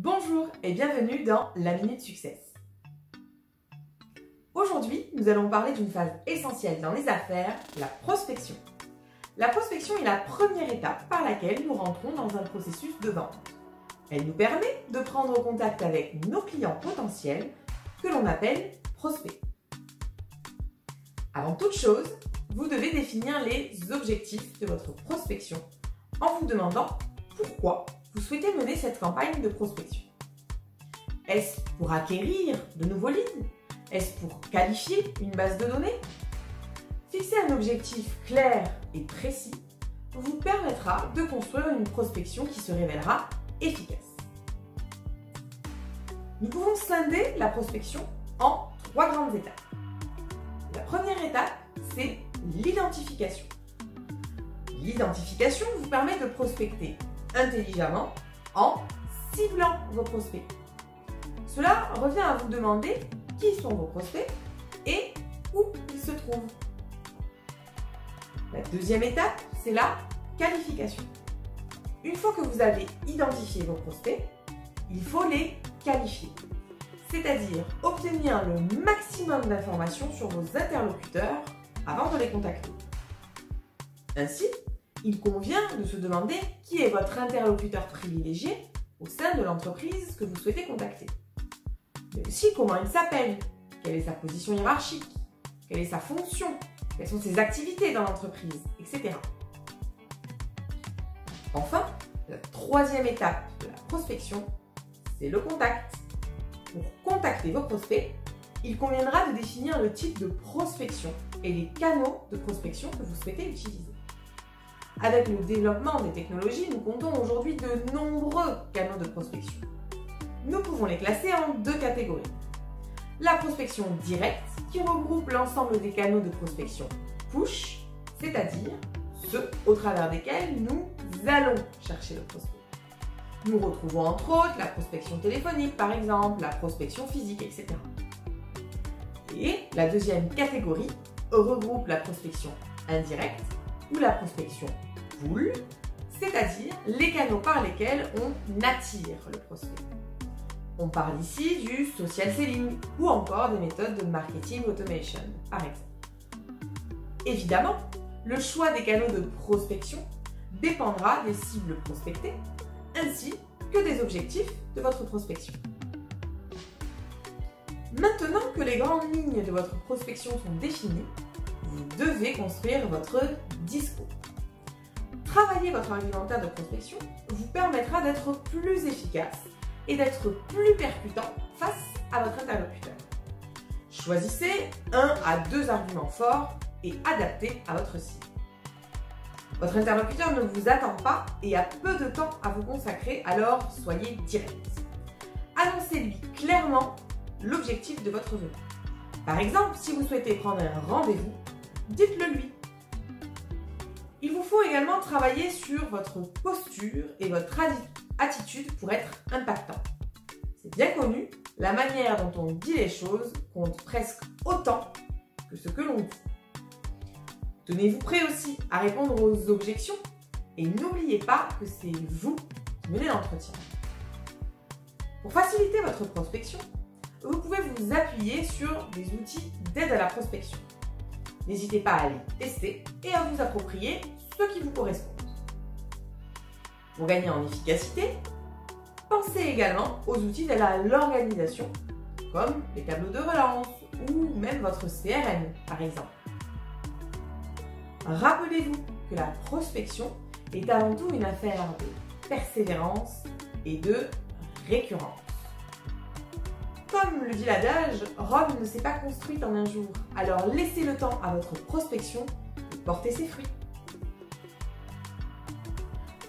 Bonjour et bienvenue dans la Minute Success. Aujourd'hui, nous allons parler d'une phase essentielle dans les affaires, la prospection. La prospection est la première étape par laquelle nous rentrons dans un processus de vente. Elle nous permet de prendre contact avec nos clients potentiels que l'on appelle prospects. Avant toute chose, vous devez définir les objectifs de votre prospection en vous demandant pourquoi vous souhaitez mener cette campagne de prospection. Est-ce pour acquérir de nouveaux leads? Est-ce pour qualifier une base de données? Fixer un objectif clair et précis vous permettra de construire une prospection qui se révélera efficace. Nous pouvons scinder la prospection en 3 grandes étapes. La première étape, c'est l'identification. L'identification vous permet de prospecter intelligemment en ciblant vos prospects. Cela revient à vous demander qui sont vos prospects et où ils se trouvent. La deuxième étape, c'est la qualification. Une fois que vous avez identifié vos prospects, il faut les qualifier, c'est-à-dire obtenir le maximum d'informations sur vos interlocuteurs avant de les contacter. Ainsi, il convient de se demander qui est votre interlocuteur privilégié au sein de l'entreprise que vous souhaitez contacter. Mais aussi comment il s'appelle, quelle est sa position hiérarchique, quelle est sa fonction, quelles sont ses activités dans l'entreprise, etc. Enfin, la troisième étape de la prospection, c'est le contact. Pour contacter vos prospects, il conviendra de définir le type de prospection et les canaux de prospection que vous souhaitez utiliser. Avec le développement des technologies, nous comptons aujourd'hui de nombreux canaux de prospection. Nous pouvons les classer en 2 catégories. La prospection directe, qui regroupe l'ensemble des canaux de prospection push, c'est-à-dire ceux au travers desquels nous allons chercher le prospect. Nous retrouvons entre autres la prospection téléphonique par exemple, la prospection physique, etc. Et la deuxième catégorie regroupe la prospection indirecte ou la prospection pull, c'est-à-dire les canaux par lesquels on attire le prospect. On parle ici du social selling ou encore des méthodes de marketing automation, par exemple. Évidemment, le choix des canaux de prospection dépendra des cibles prospectées ainsi que des objectifs de votre prospection. Maintenant que les grandes lignes de votre prospection sont définies, vous devez construire votre discours. Travailler votre argumentaire de prospection vous permettra d'être plus efficace et d'être plus percutant face à votre interlocuteur. Choisissez 1 à 2 arguments forts et adaptés à votre cible. Votre interlocuteur ne vous attend pas et a peu de temps à vous consacrer, alors soyez direct. Annoncez-lui clairement l'objectif de votre venue. Par exemple, si vous souhaitez prendre un rendez-vous, dites-le lui. Il vous faut également travailler sur votre posture et votre attitude pour être impactant. C'est bien connu, la manière dont on dit les choses compte presque autant que ce que l'on dit. Tenez-vous prêt aussi à répondre aux objections et n'oubliez pas que c'est vous qui menez l'entretien. Pour faciliter votre prospection, vous pouvez vous appuyer sur des outils d'aide à la prospection. N'hésitez pas à les tester et à vous approprier ceux qui vous correspondent. Pour gagner en efficacité, pensez également aux outils d'aide à l'organisation, comme les tableaux de relance ou même votre CRM par exemple. Rappelez-vous que la prospection est avant tout une affaire de persévérance et de récurrence. Comme le dit l'adage, Rome ne s'est pas construite en un jour, alors laissez le temps à votre prospection de porter ses fruits.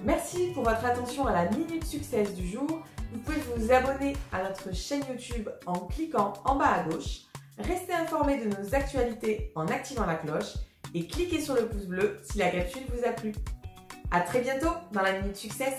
Merci pour votre attention à la Minute Success du jour. Vous pouvez vous abonner à notre chaîne YouTube en cliquant en bas à gauche, rester informé de nos actualités en activant la cloche et cliquez sur le pouce bleu si la capsule vous a plu. À très bientôt dans la Minute Success.